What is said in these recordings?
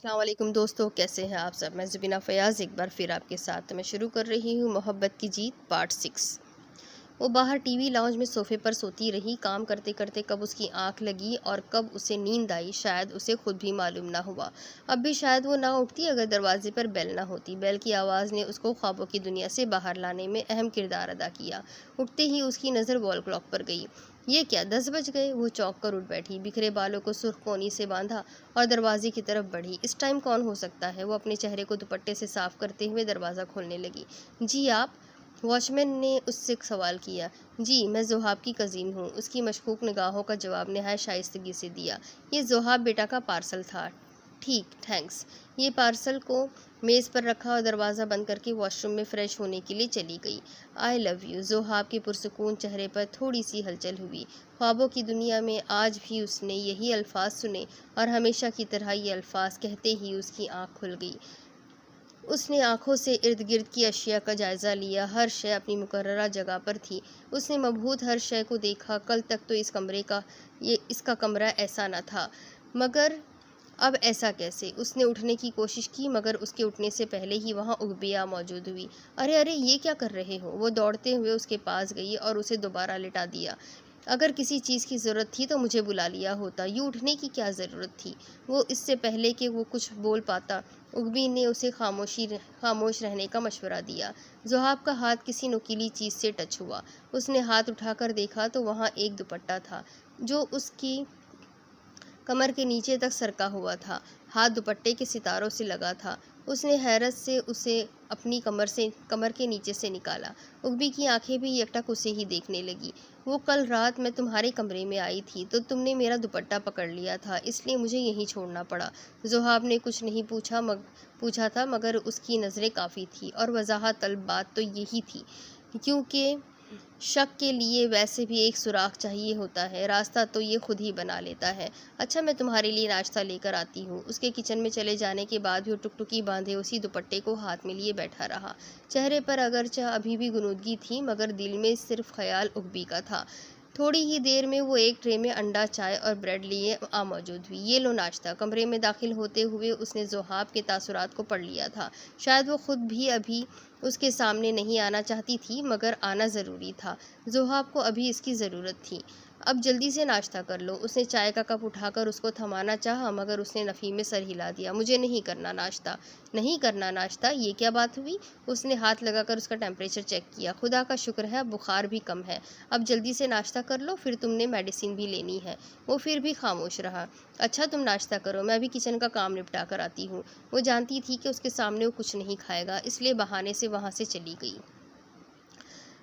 السلام علیکم دوستو، کیسے ہیں آپ سب؟ میں زبینہ فیاض ایک بار پھر آپ کے ساتھ میں شروع کر رہی ہوں محبت کی جیت پارٹ 6۔ وہ باہر ٹی وی لاؤنج میں صوفے پر سوتی رہی، کام کرتے کرتے کب اس کی آنکھ لگی اور کب اسے نیند آئی شاید اسے خود بھی معلوم نہ ہوا۔ اب بھی شاید وہ نہ اٹھتی اگر دروازے پر بیل نہ ہوتی۔ بیل کی آواز نے اس کو خوابوں کی دنیا سے باہر لانے میں اہم کردار ادا کیا۔ اٹھتے ہی اس کی نظر وال کلاک پر گئی۔ یہ کیا 10 بج گئے؟ وہ چونک کر اٹھ بیٹھی، بکھرے بالوں کو سرخ کونی سے باندھا اور دروازے کی طرف بڑھی۔ اس ٹائم کون ہو سکتا ہے؟ وہ اپنے چہرے کو دوپٹے سے صاف کرتے ہوئے دروازہ کھولنے لگی۔ جی آپ؟ واچ مین نے اس سے سوال کیا۔ جی میں زوہاب کی کزن ہوں، اس کی مشکوک نگاہوں کا جواب نہایت شائستگی سے دیا۔ یہ زوہاب بیٹا کا پارسل تھا۔ ٹھیک، تھینکس۔ یہ پارسل کو میز پر رکھا اور دروازہ بند کر کے واش روم میں فریش ہونے کے لیے چلی گئی۔ آئی لو یو۔ زوہاب کے پرسکون چہرے پر تھوڑی سی ہلچل ہوئی۔ خوابوں کی دنیا میں آج بھی اس نے یہی الفاظ سنے اور ہمیشہ کی طرح یہ الفاظ کہتے ہی اس کی آنکھ کھل گئی۔ اس نے آنکھوں سے ارد گرد کی اشیاء کا جائزہ لیا۔ ہر شے اپنی مقررہ جگہ پر تھی۔ اس نے مبہوت ہر شے کو دیکھا۔ کل تک تو اس کا کمرہ ایسا نہ تھا، مگر اب ایسا کیسے؟ اس نے اٹھنے کی کوشش کی مگر اس کے اٹھنے سے پہلے ہی وہاں اغبیہ موجود ہوئی۔ ارے ارے، یہ کیا کر رہے ہو؟ وہ دوڑتے ہوئے اس کے پاس گئی اور اسے دوبارہ لٹا دیا۔ اگر کسی چیز کی ضرورت تھی تو مجھے بلا لیا ہوتا، یوں اٹھنے کی کیا ضرورت تھی؟ وہ اس سے پہلے کہ وہ کچھ بول پاتا، اغبی نے اسے خاموش رہنے کا مشورہ دیا۔ زوہاب کا ہاتھ کسی نوکیلی چیز سے ٹچ ہوا۔ اس نے ہاتھ اٹھا کر دیکھا تو وہاں ایک دوپٹہ تھا جو اس کی کمر کے نیچے تک سرکا ہوا تھا۔ ہاتھ دوپٹے کے ستاروں سے لگا تھا۔ اس نے حیرت سے اسے اپنی کمر کے نیچے سے نکالا۔ اغبی کی آنکھیں بھی یکٹک اسے ہی دیکھنے لگی۔ وہ کل رات میں تمہارے کمرے میں آئی تھی تو تم نے میرا دوپٹہ پکڑ لیا تھا، اس لیے مجھے یہیں چھوڑنا پڑا۔ زوہاب نے کچھ نہیں پوچھا تھا مگر اس کی نظریں کافی تھیں اور وضاحت طلب بات تو یہی تھی، کیونکہ شک کے لیے ویسے بھی ایک سوراخ چاہیے ہوتا ہے، راستہ تو یہ خود ہی بنا لیتا ہے۔ اچھا میں تمہارے لیے ناشتہ لے کر آتی ہوں۔ اس کے کچن میں چلے جانے کے بعد بھی وہ ٹکٹکی باندھے اسی دوپٹے کو ہاتھ میں لیے بیٹھا رہا۔ چہرے پر اگرچہ ابھی بھی غنودگی تھی مگر دل میں صرف خیال اغبی کا تھا۔ تھوڑی ہی دیر میں وہ ایک ٹرے میں انڈا، چائے اور بریڈ لیے موجود ہوئی۔ یہ لو ناشتہ۔ کمرے میں داخل ہوتے ہوئے اس نے زوہاب کے تاثرات کو پڑھ لیا تھا۔ شاید وہ خود بھی ابھی اس کے سامنے نہیں آنا چاہتی تھی مگر آنا ضروری تھا۔ زوہاب کو ابھی اس کی ضرورت تھی۔ اب جلدی سے ناشتہ کر لو۔ اس نے چائے کا کپ اٹھا کر اس کو تھمانا چاہا مگر اس نے نفی میں سر ہلا دیا۔ مجھے نہیں کرنا ناشتہ۔ نہیں کرنا ناشتہ؟ یہ کیا بات ہوئی؟ اس نے ہاتھ لگا کر اس کا ٹیمپریچر چیک کیا۔ خدا کا شکر ہے اب بخار بھی کم ہے۔ اب جلدی سے ناشتہ کر لو، پھر تم نے میڈیسن بھی لینی ہے۔ وہ پھر بھی خاموش رہا۔ اچھا تم ناشتہ کرو، میں ابھی کچن کا کام نپٹا کر آتی ہوں۔ وہ جانتی تھی کہ اس کے سامنے وہ کچھ نہیں کھائے گا، اس لیے بہانے سے وہاں سے چلی گئی۔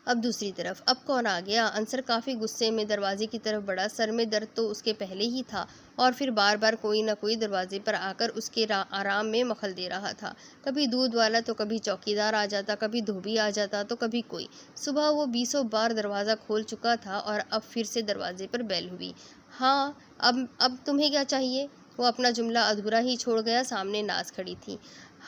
اب دوسری طرف اب کون آ گیا؟ انصر کافی غصے میں دروازے کی طرف بڑھا۔ سر میں درد تو اس کے پہلے ہی تھا اور پھر بار بار کوئی نہ کوئی دروازے پر آ کر اس کے آرام میں مخل دے رہا تھا۔ کبھی دودھ والا تو کبھی چوکیدار آ جاتا، کبھی دھوبی آ جاتا تو کبھی کوئی۔ صبح وہ 20 بار دروازہ کھول چکا تھا اور اب پھر سے دروازے پر بیل ہوئی۔ ہاں اب تمہیں کیا چاہیے؟ وہ اپنا جملہ ادھورا ہی چھوڑ گیا۔ سامنے ناز کھڑی تھی۔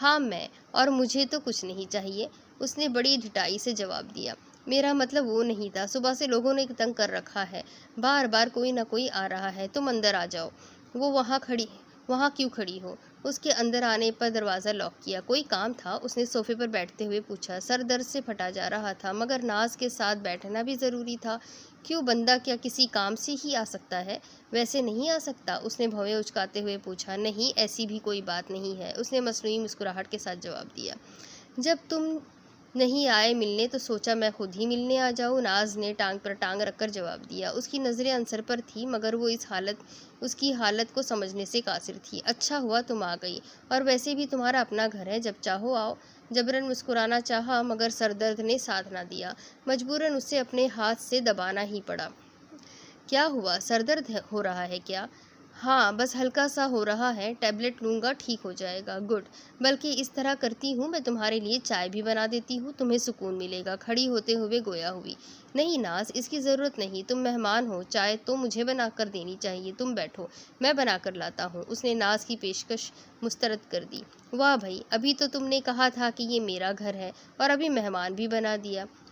ہاں میں، اور مجھے تو کچھ نہیں چاہیے، اس نے بڑی ڈھٹائی سے جواب دیا۔ میرا مطلب وہ نہیں تھا، صبح سے لوگوں نے تنگ کر رکھا ہے، بار بار کوئی نہ کوئی آ رہا ہے، تم اندر آ جاؤ۔ وہ وہاں کیوں کھڑی ہو؟ اس کے اندر آنے پر دروازہ لاک کیا۔ کوئی کام تھا؟ اس نے صوفے پر بیٹھتے ہوئے پوچھا۔ سر درد سے پھٹا جا رہا تھا مگر ناز کے ساتھ بیٹھنا بھی ضروری تھا۔ کیوں، بندہ کیا کسی کام سے ہی آ سکتا ہے؟ ویسے نہیں آ سکتا؟ اس نے بھویں اچکاتے ہوئے پوچھا۔ نہیں، ایسی بھی کوئی بات نہیں ہے، اس نے مصنوعی مسکراہٹ کے ساتھ جواب دیا۔ جب تم نہیں آئے ملنے تو سوچا میں خود ہی ملنے آ جاؤں، ناز نے ٹانگ پر ٹانگ رکھ کر جواب دیا۔ اس کی نظریں انصر پر تھیں مگر وہ اس کی حالت کو سمجھنے سے قاصر تھی۔ اچھا ہوا تم آ گئی، اور ویسے بھی تمہارا اپنا گھر ہے، جب چاہو آؤ۔ جبراً مسکرانا چاہا مگر سر درد نے ساتھ نہ دیا، مجبوراً اسے اپنے ہاتھ سے دبانا ہی پڑا۔ کیا ہوا؟ سر درد ہو رہا ہے کیا؟ ہاں بس ہلکا سا ہو رہا ہے، ٹیبلٹ لوں گا ٹھیک ہو جائے گا۔ گڈ، بلکہ اس طرح کرتی ہوں میں تمہارے لیے چائے بھی بنا دیتی ہوں، تمہیں سکون ملے گا۔ کھڑی ہوتے ہوئے گویا ہوئی۔ نہیں ناز، اس کی ضرورت نہیں، تم مہمان ہو، چائے تو مجھے بنا کر دینی چاہیے، تم بیٹھو، میں بنا کر لاتا ہوں۔ اس نے ناز کی پیشکش مسترد کر دی۔ واہ بھئی، ابھی تو تم نے کہا تھا کہ یہ میرا گھر ہے اور ابھی مہمان بھی بنا دیا۔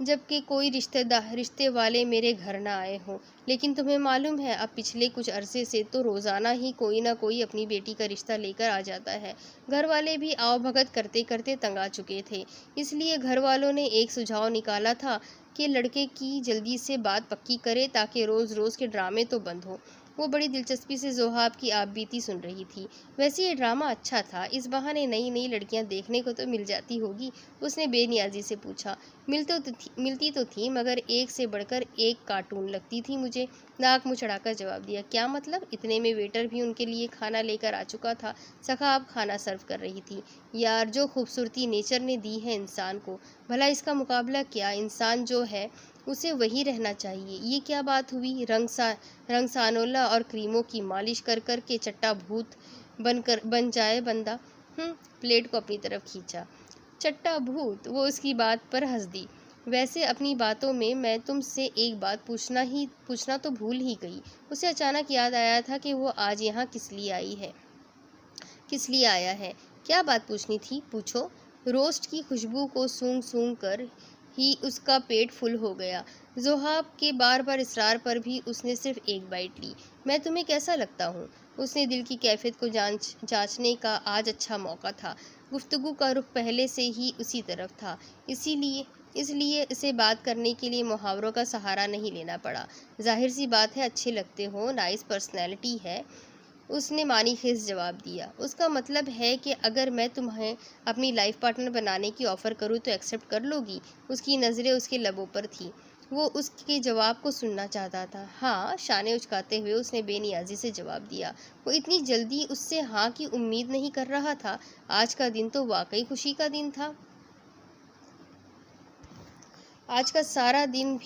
جبکہ کوئی رشتے والے میرے گھر نہ آئے ہوں۔ لیکن تمہیں معلوم ہے اب پچھلے کچھ عرصے سے تو روزانہ ہی کوئی نہ کوئی اپنی بیٹی کا رشتہ لے کر آ جاتا ہے۔ گھر والے بھی آؤ بھگت کرتے کرتے تنگ آ چکے تھے، اس لیے گھر والوں نے ایک سجھاؤ نکالا تھا کہ لڑکے کی جلدی سے بات پکی کرے تاکہ روز روز کے ڈرامے تو بند ہو۔ وہ بڑی دلچسپی سے ذوحاب کی آپ بیتی سن رہی تھی۔ ویسے یہ ڈرامہ اچھا تھا، اس بہانے نئی نئی لڑکیاں دیکھنے کو تو مل جاتی ہوگی، اس نے بے نیازی سے پوچھا۔ ملتی تو تھی مگر ایک سے بڑھ کر ایک کارٹون لگتی تھی مجھے، ناک منہ چڑھا کر جواب دیا۔ کیا مطلب؟ اتنے میں ویٹر بھی ان کے لیے کھانا لے کر آ چکا تھا۔ سکھا اب کھانا سرو کر رہی تھی۔ یار جو خوبصورتی نیچر نے دی ہے انسان کو، بھلا اس کا مقابلہ کیا؟ انسان جو ہے اسے وہی رہنا چاہیے۔ یہ کیا بات ہوئی؟ رنگ سانولا اور کریموں کی مالش کر کر کے چٹا بھوت بن جائے بندہ۔ پلیٹ کو اپنی طرف کھینچا۔ چٹا بھوت؟ وہ اس کی بات پر ہنس دی۔ ویسے اپنی باتوں میں تم سے ایک بات پوچھنا تو بھول ہی گئی۔ اسے اچانک یاد آیا تھا کہ وہ آج یہاں کس لیے آیا ہے۔ کیا بات پوچھنی تھی؟ پوچھو۔ روسٹ کی خوشبو کو سونگھ کر ہی اس کا پیٹ فل ہو گیا۔ ذوحاب کے بار بار اصرار پر بھی اس نے صرف ایک بائٹ لی۔ میں تمہیں کیسا لگتا ہوں؟ اس نے دل کی کیفیت کو جانچنے کا آج اچھا موقع تھا۔ گفتگو کا رخ پہلے سے ہی اسی طرف تھا، اس لیے اسے بات کرنے کے لیے محاوروں کا سہارا نہیں لینا پڑا۔ ظاہر سی بات ہے اچھے لگتے ہو، نائس پرسنالٹی ہے، اس نے معنی خیز جواب دیا۔ اس کا مطلب ہے کہ اگر میں تمہیں اپنی لائف پارٹنر بنانے کی آفر کروں تو ایکسیپٹ کر لو گی؟ اس کی نظریں اس کے لبوں پر تھیں، وہ اس کے جواب کو سننا چاہتا تھا۔ ہاں، شانے اچکاتے ہوئے اس نے بے نیازی سے جواب دیا۔ وہ اتنی جلدی اس سے ہاں کی امید نہیں کر رہا تھا۔ آج کا دن تو واقعی خوشی کا دن تھا۔ آج کا سارا دن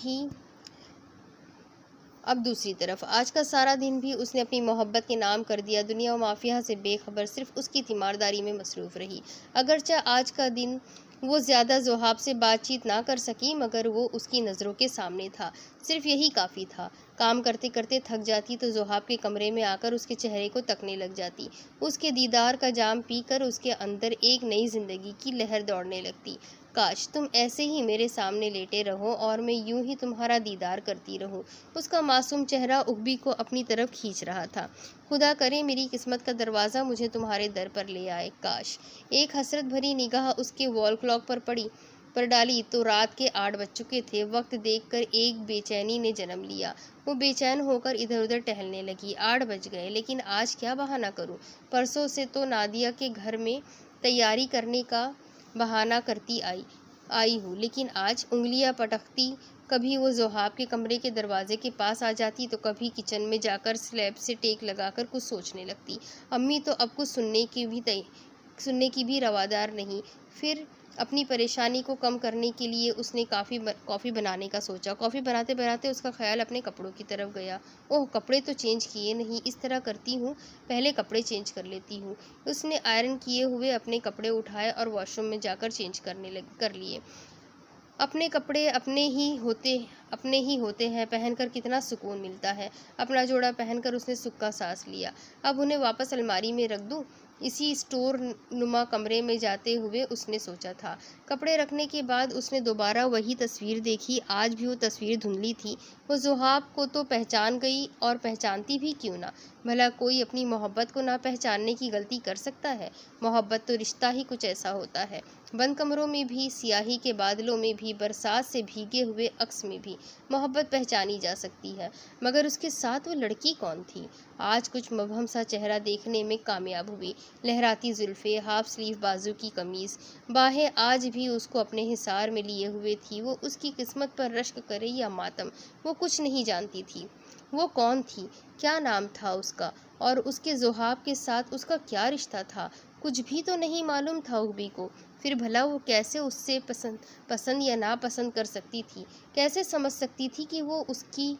بھی اس نے اپنی محبت کے نام کر دیا، دنیا و مافیہ سے بے خبر صرف اس کی تیمارداری میں مصروف رہی۔ اگرچہ آج کا دن وہ زیادہ ذوحاب سے بات چیت نہ کر سکی مگر وہ اس کی نظروں کے سامنے تھا، صرف یہی کافی تھا۔ کام کرتے کرتے تھک جاتی تو ذوحاب کے کمرے میں آ کر اس کے چہرے کو تکنے لگ جاتی، اس کے دیدار کا جام پی کر اس کے اندر ایک نئی زندگی کی لہر دوڑنے لگتی۔ کاش تم ایسے ہی میرے سامنے لیٹے رہو اور میں یوں ہی تمہارا دیدار کرتی رہوں۔ اس کا معصوم چہرہ اغبی کو اپنی طرف کھینچ رہا تھا۔ خدا کرے میری قسمت کا دروازہ مجھے تمہارے در پر لے آئے، کاش۔ ایک حسرت بھری نگاہ اس کے وال کلاک پر ڈالی تو رات کے 8 بج چکے تھے۔ وقت دیکھ کر ایک بے چینی نے جنم لیا۔ وہ بے چین ہو کر ادھر ادھر ٹہلنے لگی۔ 8 بج گئے، لیکن آج کیا بہانہ کروں؟ پرسوں سے تو نادیہ کے گھر میں تیاری کرنے کا بہانہ کرتی آئی ہوں، لیکن آج انگلیاں پٹکتی کبھی وہ ذوحاب کے کمرے کے دروازے کے پاس آ جاتی تو کبھی کچن میں جا کر سلیب سے ٹیک لگا کر کچھ سوچنے لگتی۔ امی تو اب کچھ سننے کی بھی روادار نہیں۔ پھر اپنی پریشانی کو کم کرنے کے لیے اس نے کافی بنانے کا سوچا۔ کافی بناتے بناتے اس کا خیال اپنے کپڑوں کی طرف گیا۔ اوہ، کپڑے تو چینج کیے نہیں، اس طرح کرتی ہوں پہلے کپڑے چینج کر لیتی ہوں۔ اس نے آئرن کیے ہوئے اپنے کپڑے اٹھائے اور واش روم میں جا کر چینج کر لیے۔ اپنے کپڑے اپنے ہی ہوتے ہیں، پہن کر کتنا سکون ملتا ہے۔ اپنا جوڑا پہن کر اس نے سکھ کا سانس لیا۔ اب انہیں واپس الماری میں رکھ دوں، اسی اسٹور نما کمرے میں جاتے ہوئے اس نے سوچا تھا۔ کپڑے رکھنے کے بعد اس نے دوبارہ وہی تصویر دیکھی۔ آج بھی وہ تصویر دھندلی تھی۔ وہ ذوحاب کو تو پہچان گئی، اور پہچانتی بھی کیوں نہ؟ بھلا کوئی اپنی محبت کو نہ پہچاننے کی غلطی کر سکتا ہے؟ محبت تو رشتہ ہی کچھ ایسا ہوتا ہے، بند کمروں میں بھی، سیاہی کے بادلوں میں بھی، برسات سے بھیگے ہوئے عکس میں بھی محبت پہچانی جا سکتی ہے۔ مگر اس کے ساتھ وہ لڑکی کون تھی؟ آج کچھ مبہم سا چہرہ دیکھنے میں کامیاب ہوئی۔ لہراتی زلفیں، ہاف سلیو بازو کی قمیض، باہیں آج بھی اس کو اپنے حصار میں لیے ہوئے تھی۔ وہ اس کی قسمت پر رشک کرے یا ماتم، وہ کچھ نہیں جانتی تھی۔ وہ کون تھی؟ کیا نام تھا اس کا؟ اور اس کے ذوحاب کے ساتھ اس کا کیا رشتہ تھا؟ کچھ بھی تو نہیں معلوم تھا اغبی کو۔ پھر بھلا وہ کیسے اس سے پسند یا ناپسند کر سکتی تھی؟ کیسے سمجھ سکتی تھی کہ وہ اس کی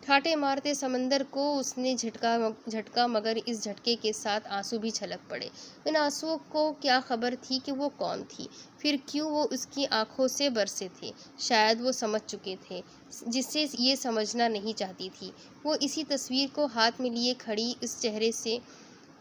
ٹھاٹھے مارتے سمندر کو اس نے جھٹکا مگر اس جھٹکے کے ساتھ آنسو بھی چھلک پڑے۔ ان آنسوؤں کو کیا خبر تھی کہ وہ کون تھی؟ پھر کیوں وہ اس کی آنکھوں سے برسے تھے؟ شاید وہ سمجھ چکے تھے جسے یہ سمجھنا نہیں چاہتی تھی۔ وہ اسی تصویر کو ہاتھ میں لیے کھڑی اس چہرے سے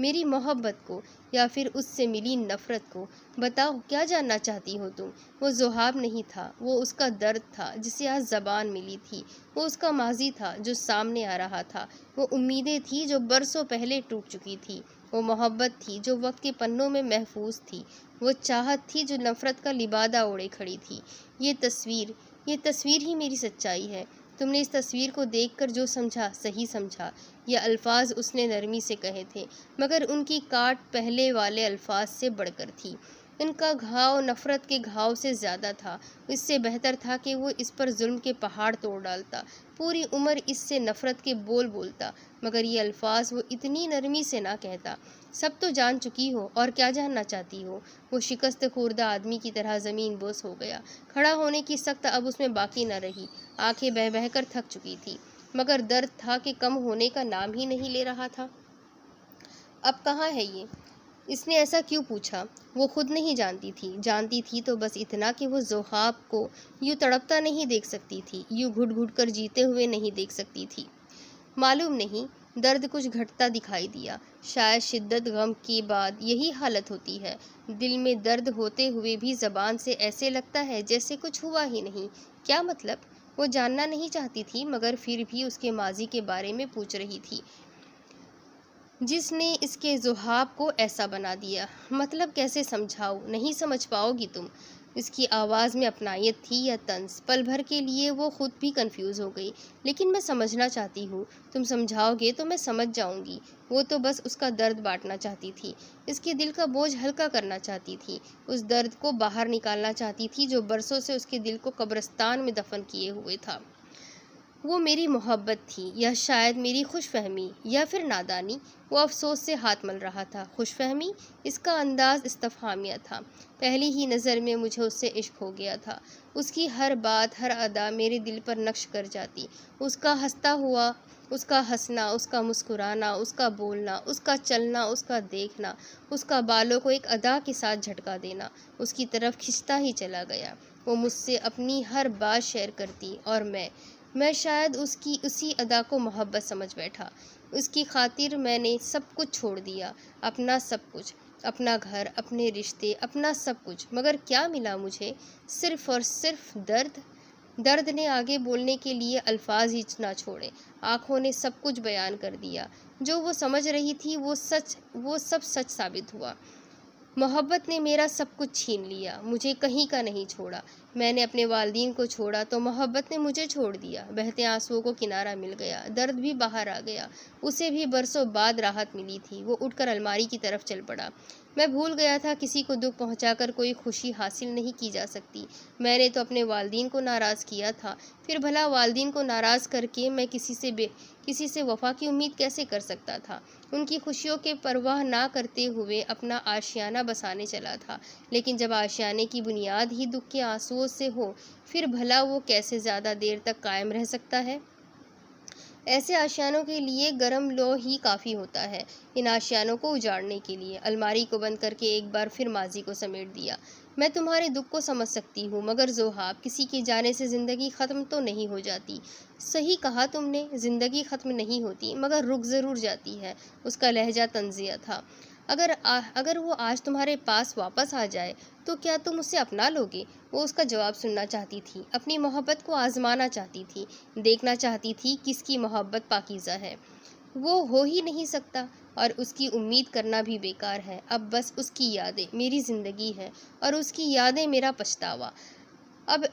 میری محبت کو یا پھر اس سے ملی نفرت کو؟ بتاؤ کیا جاننا چاہتی ہو تم؟ وہ ذوحاب نہیں تھا، وہ اس کا درد تھا جسے آج زبان ملی تھی، وہ اس کا ماضی تھا جو سامنے آ رہا تھا، وہ امیدیں تھی جو برسوں پہلے ٹوٹ چکی تھی، وہ محبت تھی جو وقت کے پنوں میں محفوظ تھی، وہ چاہت تھی جو نفرت کا لبادہ اوڑھے کھڑی تھی۔ یہ تصویر ہی میری سچائی ہے۔ تم نے اس تصویر کو دیکھ کر جو سمجھا صحیح سمجھا۔ یہ الفاظ اس نے نرمی سے کہے تھے، مگر ان کی کاٹ پہلے والے الفاظ سے بڑھ کر تھی۔ ان کا گھاؤ نفرت کے گھاؤ سے زیادہ تھا۔ اس سے بہتر تھا کہ وہ اس پر ظلم کے پہاڑ توڑ ڈالتا، پوری عمر اس سے نفرت کے بول بولتا، مگر یہ الفاظ وہ اتنی نرمی سے نہ کہتا۔ سب تو جان چکی ہو، اور کیا جاننا چاہتی ہو؟ وہ شکست خوردہ آدمی کی طرح زمین بوس ہو گیا۔ کھڑا ہونے کی سخت اب اس میں باقی نہ رہی، آنکھیں بہہ بہہ کر تھک چکی تھی، مگر درد تھا کہ کم ہونے کا نام ہی نہیں لے رہا تھا۔ اب کہاں ہے یہ؟ اس نے ایسا کیوں پوچھا؟ وہ خود نہیں جانتی تھی، جانتی تھی تو بس اتنا کہ وہ ذوحاب کو یوں تڑپتا نہیں دیکھ سکتی تھی، یوں گھٹ گھٹ کر جیتے ہوئے نہیں دیکھ سکتی تھی۔ معلوم نہیں، درد کچھ گھٹتا دکھائی دیا۔ شاید شدت غم کے بعد یہی حالت ہوتی ہے، دل میں درد ہوتے ہوئے بھی زبان سے ایسے لگتا ہے جیسے کچھ ہوا ہی نہیں۔ کیا مطلب؟ وہ جاننا نہیں چاہتی تھی، مگر پھر بھی اس کے ماضی کے بارے میں پوچھ رہی تھی، جس نے اس کے ذوحاب کو ایسا بنا دیا۔ مطلب کیسے سمجھاؤ؟ نہیں سمجھ پاؤ گی تم۔ اس کی آواز میں اپنائیت تھی یا طنز؟ پل بھر کے لیے وہ خود بھی کنفیوز ہو گئی۔ لیکن میں سمجھنا چاہتی ہوں، تم سمجھاؤ گے تو میں سمجھ جاؤں گی۔ وہ تو بس اس کا درد بانٹنا چاہتی تھی، اس کے دل کا بوجھ ہلکا کرنا چاہتی تھی، اس درد کو باہر نکالنا چاہتی تھی جو برسوں سے اس کے دل کو قبرستان میں دفن کیے ہوئے تھا۔ وہ میری محبت تھی، یا شاید میری خوش فہمی، یا پھر نادانی؟ وہ افسوس سے ہاتھ مل رہا تھا۔ خوش فہمی؟ اس کا انداز استفہامیہ تھا۔ پہلی ہی نظر میں مجھے اس سے عشق ہو گیا تھا۔ اس کی ہر بات، ہر ادا میرے دل پر نقش کر جاتی۔ اس کا ہنستا ہوا، اس کا ہنسنا، اس کا مسکرانا، اس کا بولنا، اس کا چلنا، اس کا دیکھنا، اس کا بالوں کو ایک ادا کے ساتھ جھٹکا دینا، اس کی طرف کھنچتا ہی چلا گیا۔ وہ مجھ سے اپنی ہر بات شیئر کرتی، اور میں شاید اس کی اسی ادا کو محبت سمجھ بیٹھا۔ اس کی خاطر میں نے سب کچھ چھوڑ دیا، اپنا سب کچھ، اپنا گھر، اپنے رشتے، اپنا سب کچھ، مگر کیا ملا مجھے؟ صرف اور صرف درد۔ درد نے آگے بولنے کے لیے الفاظ ہی نہ چھوڑے، آنکھوں نے سب کچھ بیان کر دیا۔ جو وہ سمجھ رہی تھی وہ سب سچ ثابت ہوا۔ محبت نے میرا سب کچھ چھین لیا، مجھے کہیں کا نہیں چھوڑا۔ میں نے اپنے والدین کو چھوڑا تو محبت نے مجھے چھوڑ دیا۔ بہتے آنسوؤں کو کنارہ مل گیا، درد بھی باہر آ گیا۔ اسے بھی برسوں بعد راحت ملی تھی۔ وہ اٹھ کر الماری کی طرف چل پڑا۔ میں بھول گیا تھا کسی کو دکھ پہنچا کر کوئی خوشی حاصل نہیں کی جا سکتی۔ میں نے تو اپنے والدین کو ناراض کیا تھا، پھر بھلا والدین کو ناراض کر کے میں کسی سے وفا کی امید کیسے کر سکتا تھا؟ ان کی خوشیوں کے پرواہ نہ کرتے ہوئے اپنا آشیانہ بسانے چلا تھا، لیکن جب آشیانے کی بنیاد ہی دکھ کے آنسوؤں سے ہو، پھر بھلا وہ کیسے زیادہ دیر تک قائم رہ سکتا ہے؟ ایسے آشیانوں کے لیے گرم لوح ہی کافی ہوتا ہے، ان آشیانوں کو اجاڑنے کے لیے۔ الماری کو بند کر کے ایک بار پھر ماضی کو سمیٹ دیا۔ میں تمہارے دکھ کو سمجھ سکتی ہوں، مگر ذوحاب، کسی کے جانے سے زندگی ختم تو نہیں ہو جاتی۔ صحیح کہا تم نے، زندگی ختم نہیں ہوتی، مگر رک ضرور جاتی ہے۔ اس کا لہجہ طنزیہ تھا۔ اگر وہ آج تمہارے پاس واپس آ جائے تو کیا تم اسے اپنا لوگے؟ وہ اس کا جواب سننا چاہتی تھی، اپنی محبت کو آزمانا چاہتی تھی، دیکھنا چاہتی تھی کس کی محبت پاکیزہ ہے۔ وہ ہو ہی نہیں سکتا، اور اس کی امید کرنا بھی بیکار ہے۔ اب بس اس کی یادیں میری زندگی ہے، اور اس کی یادیں میرا پچھتاوا۔ اب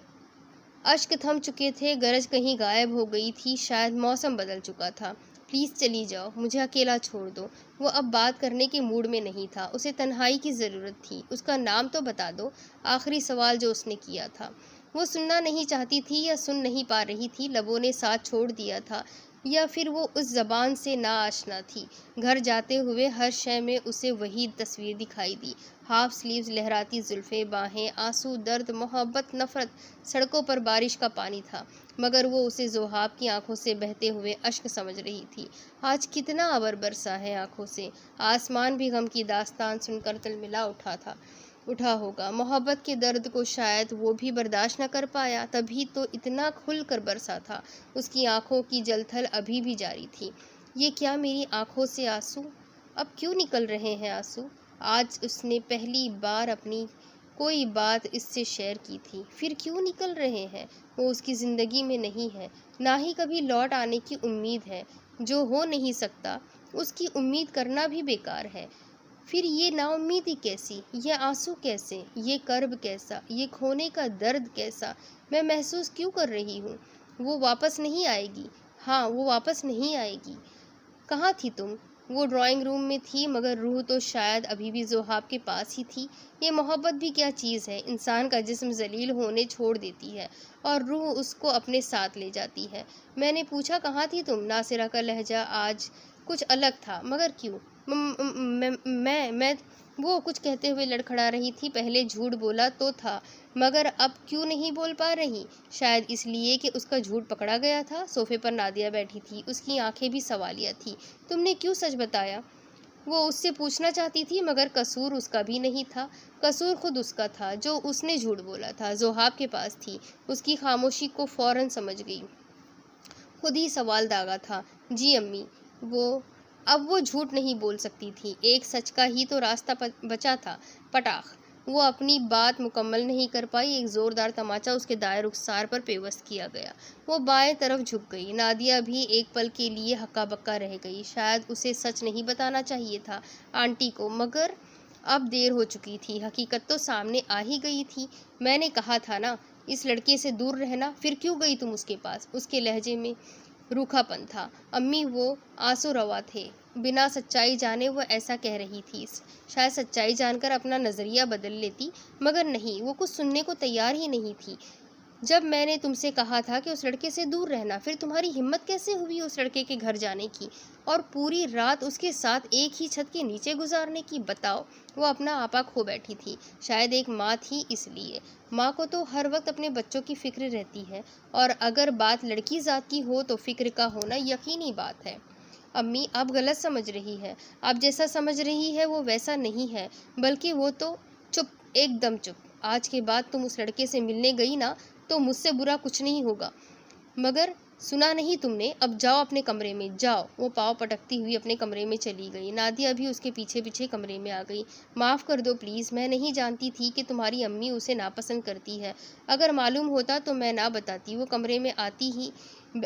اشک تھم چکے تھے، گرج کہیں غائب ہو گئی تھی، شاید موسم بدل چکا تھا۔ پلیز چلی جاؤ، مجھے اکیلا چھوڑ دو۔ وہ اب بات کرنے کے موڈ میں نہیں تھا، اسے تنہائی کی ضرورت تھی۔ اس کا نام تو بتا دو، آخری سوال جو اس نے کیا تھا۔ وہ سننا نہیں چاہتی تھی یا سن نہیں پا رہی تھی، لبوں نے ساتھ چھوڑ دیا تھا، یا پھر وہ اس زبان سے ناآشنا تھی۔ گھر جاتے ہوئے ہر شے میں اسے وہی تصویر دکھائی دی، ہاف سلیوز، لہراتی زلفیں، باہیں، آنسو، درد، محبت، نفرت۔ سڑکوں پر بارش کا پانی تھا، مگر وہ اسے ذوحاب کی آنکھوں سے بہتے ہوئے اشک سمجھ رہی تھی۔ آج کتنا ابر برسا ہے آنکھوں سے، آسمان بھی غم کی داستان سن کر تلملا اٹھا ہوگا۔ محبت کے درد کو شاید وہ بھی برداشت نہ کر پایا، تبھی تو اتنا کھل کر برسا تھا۔ اس کی آنکھوں کی جل تھل ابھی بھی جاری تھی۔ یہ کیا میری آنکھوں سے آنسو؟ اب کیوں نکل رہے ہیں آنسو؟ آج اس نے پہلی بار اپنی کوئی بات اس سے شیئر کی تھی، پھر کیوں نکل رہے ہیں؟ وہ اس کی زندگی میں نہیں ہے، نہ ہی کبھی لوٹ آنے کی امید ہے۔ جو ہو نہیں سکتا اس کی امید کرنا بھی بیکار ہے۔ پھر یہ نا امیدی کیسی؟ یہ آنسو کیسے؟ یہ کرب کیسا؟ یہ کھونے کا درد کیسا میں محسوس کیوں کر رہی ہوں؟ وہ واپس نہیں آئے گی، ہاں وہ واپس نہیں آئے گی۔ کہاں تھی تم؟ وہ ڈرائنگ روم میں تھی، مگر روح تو شاید ابھی بھی زوہاب کے پاس ہی تھی۔ یہ محبت بھی کیا چیز ہے، انسان کا جسم ذلیل ہونے چھوڑ دیتی ہے اور روح اس کو اپنے ساتھ لے جاتی ہے۔ میں نے پوچھا کہاں تھی تم؟ ناصرہ کا لہجہ آج کچھ الگ تھا، مگر کیوں؟ میں وہ کچھ کہتے ہوئے لڑکھڑا رہی تھی۔ پہلے جھوٹ بولا تو تھا، مگر اب کیوں نہیں بول پا رہی؟ شاید اس لیے کہ اس کا جھوٹ پکڑا گیا تھا۔ صوفے پر نادیہ بیٹھی تھی، اس کی آنکھیں بھی سوالیہ تھی۔ تم نے کیوں سچ بتایا؟ وہ اس سے پوچھنا چاہتی تھی، مگر قصور اس کا بھی نہیں تھا، قصور خود اس کا تھا جو اس نے جھوٹ بولا تھا۔ زوہاب کے پاس تھی، اس کی خاموشی کو فوراً سمجھ گئی، خود ہی سوال داغا تھا۔ جی امی۔ اب وہ جھوٹ نہیں بول سکتی تھی، ایک سچ کا ہی تو راستہ بچا تھا۔ پٹاخ! وہ اپنی بات مکمل نہیں کر پائی، ایک زوردار تماچا اس کے دائیں رخسار پر پیوست کیا گیا۔ وہ بائیں طرف جھک گئی۔ نادیہ بھی ایک پل کے لیے ہکا بکا رہ گئی۔ شاید اسے سچ نہیں بتانا چاہیے تھا آنٹی کو، مگر اب دیر ہو چکی تھی، حقیقت تو سامنے آ ہی گئی تھی۔ میں نے کہا تھا نا اس لڑکے سے دور رہنا، پھر کیوں گئی تم اس کے پاس؟ اس کے لہجے میں روکھا پن تھا۔ امی وہ آنسو روا تھے، بنا سچائی جانے وہ ایسا کہہ رہی تھی۔ شاید سچائی جان کر اپنا نظریہ بدل لیتی، مگر نہیں، وہ کچھ سننے کو تیار ہی نہیں تھی۔ جب میں نے تم سے کہا تھا کہ اس لڑکے سے دور رہنا، پھر تمہاری ہمت کیسے ہوئی اس لڑکے کے گھر جانے کی اور پوری رات اس کے ساتھ ایک ہی چھت کے نیچے گزارنے کی؟ بتاؤ۔ وہ اپنا آپا کھو بیٹھی تھی۔ شاید ایک ماں تھی اس لیے۔ ماں کو تو ہر وقت اپنے بچوں کی فکر رہتی ہے، اور اگر بات لڑکی ذات کی ہو تو فکر کا ہونا یقینی بات ہے۔ امی آپ غلط سمجھ رہی ہے، آپ جیسا سمجھ رہی ہے وہ ویسا نہیں ہے، بلکہ وہ تو… چپ، ایک دم چپ۔ آج کے بعد تم اس لڑکے سے ملنے گئی نا تو مجھ سے برا کچھ نہیں ہوگا، مگر سنا نہیں تم نے؟ اب جاؤ اپنے کمرے میں، جاؤ۔ وہ پاؤں پٹکتی ہوئی اپنے کمرے میں چلی گئی۔ نادیہ بھی اس کے پیچھے پیچھے کمرے میں آ گئی۔ معاف کر دو پلیز، میں نہیں جانتی تھی کہ تمہاری امی اسے ناپسند کرتی ہے۔ اگر معلوم ہوتا تو میں نہ بتاتی۔ وہ کمرے میں آتی ہی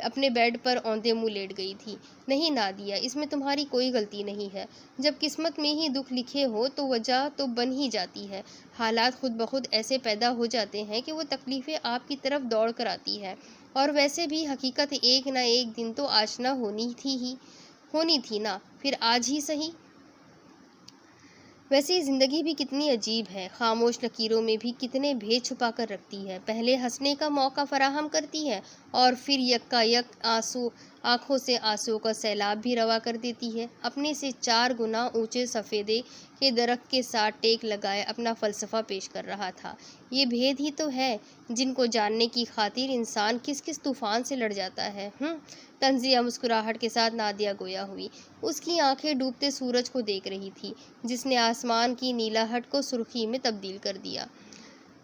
اپنے بیڈ پر اوندے منہ لیٹ گئی تھی۔ نہیں نادیہ، اس میں تمہاری کوئی غلطی نہیں ہے۔ جب قسمت میں ہی دکھ لکھے ہو تو وجہ تو بن ہی جاتی ہے۔ حالات خود بخود ایسے پیدا ہو جاتے ہیں کہ وہ تکلیفیں آپ کی طرف دوڑ کر آتی ہے، اور ویسے بھی حقیقت ایک نہ ایک دن تو آشنا ہونی تھی نا، پھر آج ہی صحیح۔ ویسے یہ زندگی بھی کتنی عجیب ہے، خاموش لکیروں میں بھی کتنے بھید چھپا کر رکھتی ہے۔ پہلے ہنسنے کا موقع فراہم کرتی ہے اور پھر یکا یک آنکھوں سے آنسو کا سیلاب بھی روا کر دیتی ہے۔ اپنے سے 4 گنا اونچے سفیدے کے درخت کے ساتھ ٹیک لگائے اپنا فلسفہ پیش کر رہا تھا۔ یہ بھید ہی تو ہے جن کو جاننے کی خاطر انسان کس کس طوفان سے لڑ جاتا ہے۔ طنزیہ مسکراہٹ کے ساتھ نادیہ گویا ہوئی۔ اس کی آنکھیں ڈوبتے سورج کو دیکھ رہی تھی، جس نے آسمان کی نیلاہٹ کو سرخی میں تبدیل کر دیا۔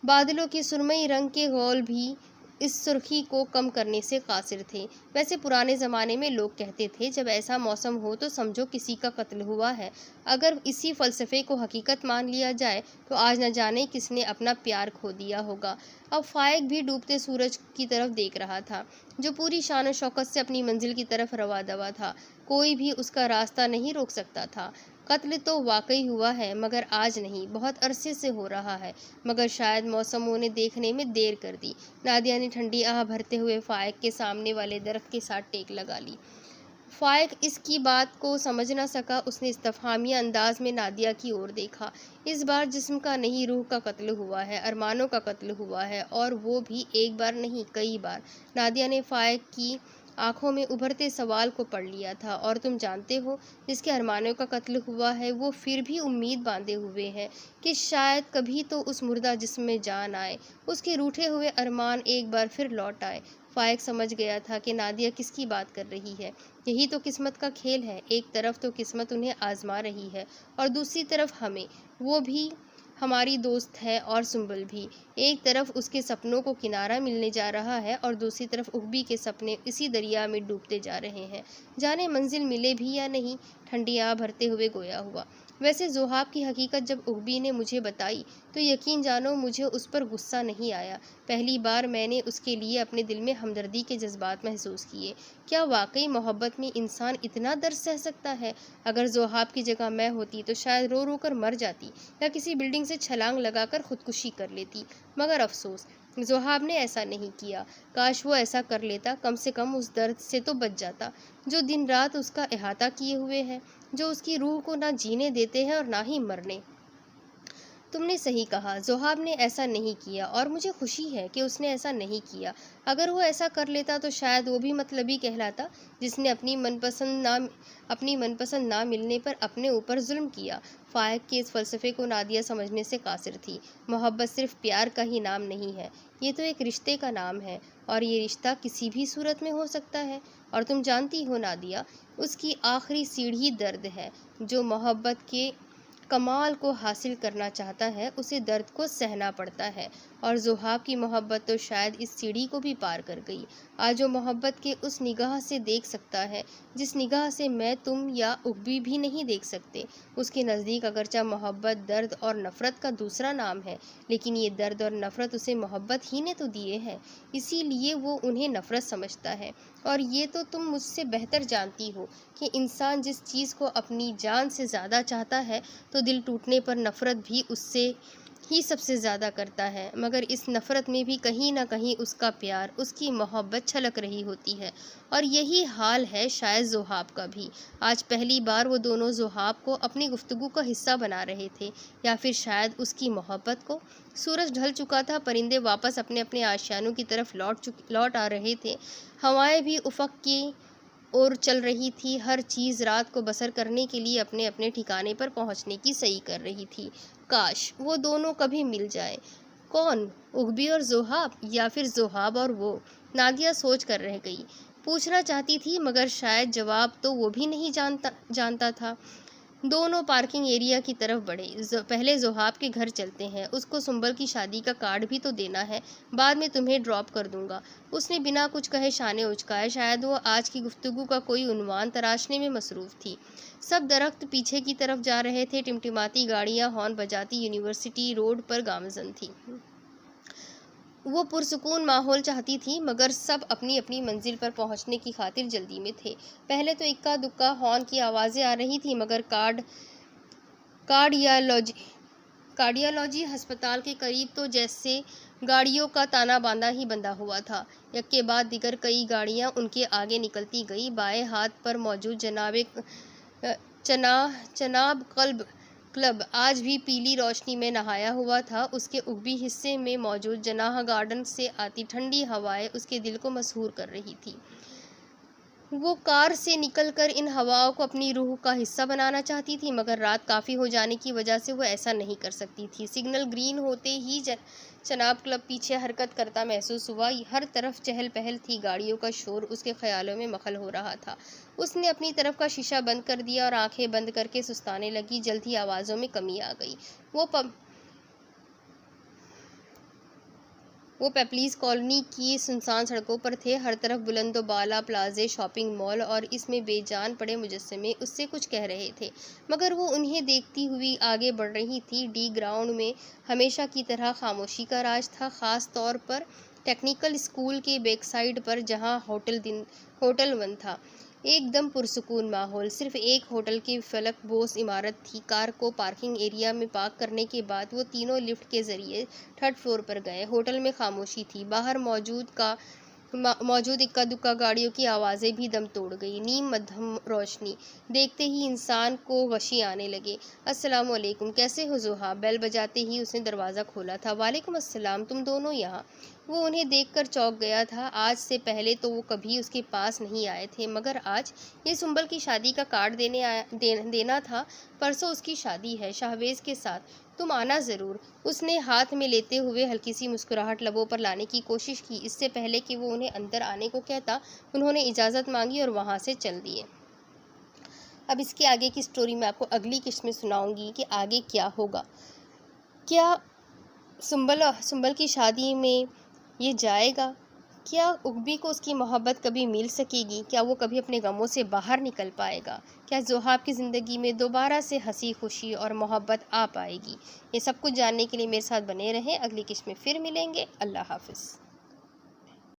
بادلوں کے سرمئی رنگ کے غول بھی اس سرخی کو کم کرنے سے قاصر تھے۔ ویسے پرانے زمانے میں لوگ کہتے تھے جب ایسا موسم ہو تو سمجھو کسی کا قتل ہوا ہے۔ اگر اسی فلسفے کو حقیقت مان لیا جائے تو آج نہ جانے کس نے اپنا پیار کھو دیا ہوگا۔ اب فائق بھی ڈوبتے سورج کی طرف دیکھ رہا تھا، جو پوری شان و شوکت سے اپنی منزل کی طرف رواں دواں تھا۔ کوئی بھی اس کا راستہ نہیں روک سکتا تھا۔ قتل تو واقعی ہوا ہے، مگر آج نہیں، بہت عرصے سے ہو رہا ہے، مگر شاید موسموں نے دیکھنے میں دیر کر دی۔ نادیہ نے ٹھنڈی آہ بھرتے ہوئے فائق کے سامنے والے درخت کے ساتھ ٹیک لگا لی۔ فائق اس کی بات کو سمجھ نہ سکا۔ اس نے استفہامیہ انداز میں نادیہ کی اور دیکھا۔ اس بار جسم کا نہیں، روح کا قتل ہوا ہے، ارمانوں کا قتل ہوا ہے، اور وہ بھی ایک بار نہیں، کئی بار۔ نادیہ نے فائق کی آنکھوں میں ابھرتے سوال کو پڑھ لیا تھا۔ اور تم جانتے ہو، جس کے ارمانوں کا قتل ہوا ہے وہ پھر بھی امید باندھے ہوئے ہے کہ شاید کبھی تو اس مردہ جسم میں جان آئے، اس کے روٹھے ہوئے ارمان ایک بار پھر لوٹ آئے۔ فائق سمجھ گیا تھا کہ نادیہ کس کی بات کر رہی ہے۔ یہی تو قسمت کا کھیل ہے، ایک طرف تو قسمت انہیں آزما رہی ہے اور دوسری طرف ہمیں، وہ بھی ہماری دوست ہے، اور سنبل بھی۔ ایک طرف اس کے سپنوں کو کنارہ ملنے جا رہا ہے اور دوسری طرف اغبی کے سپنے اسی دریا میں ڈوبتے جا رہے ہیں۔ جانے منزل ملے بھی یا نہیں، ٹھنڈی آہ بھرتے ہوئے گویا ہوا۔ ویسے ذوحاب کی حقیقت جب اغبی نے مجھے بتائی تو یقین جانو مجھے اس پر غصہ نہیں آیا۔ پہلی بار میں نے اس کے لیے اپنے دل میں ہمدردی کے جذبات محسوس کیے۔ کیا واقعی محبت میں انسان اتنا درد سہ سکتا ہے؟ اگر ذوحاب کی جگہ میں ہوتی تو شاید رو رو کر مر جاتی یا کسی بلڈنگ سے چھلانگ لگا کر خودکشی کر لیتی، مگر افسوس ذوحاب نے ایسا نہیں کیا۔ کاش وہ ایسا کر لیتا، کم سے کم اس درد سے تو بچ جاتا جو دن رات اس کا احاطہ کیے ہوئے ہے، جو اس کی روح کو نہ جینے دیتے ہیں اور نہ ہی مرنے۔ تم نے صحیح کہا، ذوحاب نے ایسا نہیں کیا اور مجھے خوشی ہے کہ اس نے ایسا نہیں کیا۔ اگر وہ ایسا کر لیتا تو شاید وہ بھی مطلبی کہلاتا جس نے اپنی من پسند نہ ملنے پر اپنے اوپر ظلم کیا۔ فائق کے اس فلسفے کو نادیہ سمجھنے سے قاصر تھی۔ محبت صرف پیار کا ہی نام نہیں ہے، یہ تو ایک رشتے کا نام ہے، اور یہ رشتہ کسی بھی صورت میں ہو سکتا ہے۔ اور تم جانتی ہو نادیہ، اس کی آخری سیڑھی درد ہے۔ جو محبت کے کمال کو حاصل کرنا چاہتا ہے اسے درد کو سہنا پڑتا ہے، اور ذوحاب کی محبت تو شاید اس سیڑھی کو بھی پار کر گئی۔ آج وہ محبت کے اس نگاہ سے دیکھ سکتا ہے جس نگاہ سے میں، تم یا اغبی بھی نہیں دیکھ سکتے۔ اس کے نزدیک اگرچہ محبت درد اور نفرت کا دوسرا نام ہے، لیکن یہ درد اور نفرت اسے محبت ہی نے تو دیے ہیں، اسی لیے وہ انہیں نفرت سمجھتا ہے۔ اور یہ تو تم مجھ سے بہتر جانتی ہو کہ انسان جس چیز کو اپنی جان سے زیادہ چاہتا ہے تو دل ٹوٹنے پر نفرت بھی اس سے ہی سب سے زیادہ کرتا ہے، مگر اس نفرت میں بھی کہیں نہ کہیں اس کا پیار، اس کی محبت چھلک رہی ہوتی ہے۔ اور یہی حال ہے شاید ذوحاب کا بھی۔ آج پہلی بار وہ دونوں ذوحاب کو اپنی گفتگو کا حصہ بنا رہے تھے، یا پھر شاید اس کی محبت کو۔ سورج ڈھل چکا تھا، پرندے واپس اپنے اپنے آشیانوں کی طرف لوٹ آ رہے تھے، ہوائیں بھی افق کی اور چل رہی تھی، ہر چیز رات کو بسر کرنے کے لیے اپنے اپنے ٹھکانے پر پہنچنے کی سعی کر رہی تھی۔ کاش وہ دونوں کبھی مل جائیں۔ کون؟ اغبی اور ذوحاب، یا پھر ذوحاب اور وہ؟ نادیہ سوچ کر رہ گئی۔ پوچھنا چاہتی تھی مگر شاید جواب تو وہ بھی نہیں جانتا تھا۔ دونوں پارکنگ ایریا کی طرف بڑھے۔ پہلے ذوحاب کے گھر چلتے ہیں، اس کو سنبل کی شادی کا کارڈ بھی تو دینا ہے، بعد میں تمہیں ڈراپ کر دوں گا۔ اس نے بنا کچھ کہے شانے اچکائے، شاید وہ آج کی گفتگو کا کوئی عنوان تراشنے میں مصروف تھی۔ سب درخت پیچھے کی طرف جا رہے تھے، ٹمٹماتی گاڑیاں ہارن بجاتی یونیورسٹی روڈ پر گامزن تھیں۔ وہ پرسکون ماحول چاہتی تھی، مگر سب اپنی اپنی منزل پر پہنچنے کی خاطر جلدی میں تھے۔ پہلے تو اکا دکا ہارن کی آوازیں آ رہی تھیں، مگر کارڈیالوجی ہسپتال کے قریب تو جیسے گاڑیوں کا تانا باندھا ہی بندھا ہوا تھا۔ یک کے بعد دیگر کئی گاڑیاں ان کے آگے نکلتی گئیں۔ بائیں ہاتھ پر موجود چناب کلب آج بھی پیلی روشنی میں نہایا ہوا تھا۔ اس کے اغبی حصے میں موجود جناح گارڈن سے آتی ٹھنڈی ہوائیں اس کے دل کو مسحور کر رہی تھی۔ وہ کار سے نکل کر ان ہواؤں کو اپنی روح کا حصہ بنانا چاہتی تھی، مگر رات کافی ہو جانے کی وجہ سے وہ ایسا نہیں کر سکتی تھی۔ سگنل گرین ہوتے ہی چناب کلب پیچھے حرکت کرتا محسوس ہوا۔ ہر طرف چہل پہل تھی، گاڑیوں کا شور اس کے خیالوں میں مخل ہو رہا تھا۔ اس نے اپنی طرف کا شیشہ بند کر دیا اور آنکھیں بند کر کے سستانے لگی۔ جلد ہی آوازوں میں کمی آ گئی۔ وہ پیپلز کالونی کی سنسان سڑکوں پر تھے، ہر طرف بلند و بالا پلازے، شاپنگ مال اور اس میں بے جان پڑے مجسمے اس سے کچھ کہہ رہے تھے، مگر وہ انہیں دیکھتی ہوئی آگے بڑھ رہی تھی۔ ڈی گراؤنڈ میں ہمیشہ کی طرح خاموشی کا راج تھا، خاص طور پر ٹیکنیکل اسکول کے بیک سائیڈ پر جہاں ہوٹل ون تھا۔ ایک دم پرسکون ماحول، صرف ایک ہوٹل کی فلک بوس عمارت تھی۔ کار کو پارکنگ ایریا میں پارک کرنے کے بعد وہ تینوں لفٹ کے ذریعے تھرڈ فلور پر گئے۔ ہوٹل میں خاموشی تھی، باہر موجود اکا دکا گاڑیوں کی آوازیں بھی دم توڑ گئی۔ نیم مدھم روشنی دیکھتے ہی انسان کو غشی آنے لگے۔ السلام علیکم، کیسے ہو ذوحاب؟ بیل بجاتے ہی اس نے دروازہ کھولا تھا۔ وعلیکم السلام، تم دونوں یہاں؟ وہ انہیں دیکھ کر چونک گیا تھا۔ آج سے پہلے تو وہ کبھی اس کے پاس نہیں آئے تھے، مگر آج یہ سنبل کی شادی کا کارڈ دینا تھا۔ پرسوں اس کی شادی ہے، شاہویز کے ساتھ، تم آنا ضرور۔ اس نے ہاتھ میں لیتے ہوئے ہلکی سی مسکراہٹ لبوں پر لانے کی کوشش کی۔ اس سے پہلے کہ وہ انہیں اندر آنے کو کہتا، انہوں نے اجازت مانگی اور وہاں سے چل دیے۔ اب اس کے آگے کی سٹوری میں آپ کو اگلی قسط میں سناؤں گی کہ آگے کیا ہوگا۔ کیا سنبل کی شادی میں یہ جائے گا؟ کیا اقبی کو اس کی محبت کبھی مل سکے گی؟ کیا وہ کبھی اپنے غموں سے باہر نکل پائے گا؟ کیا ذوحاب کی زندگی میں دوبارہ سے ہنسی خوشی اور محبت آ پائے گی؟ یہ سب کچھ جاننے کے لیے میرے ساتھ بنے رہیں، اگلی قسط میں پھر ملیں گے۔ اللہ حافظ۔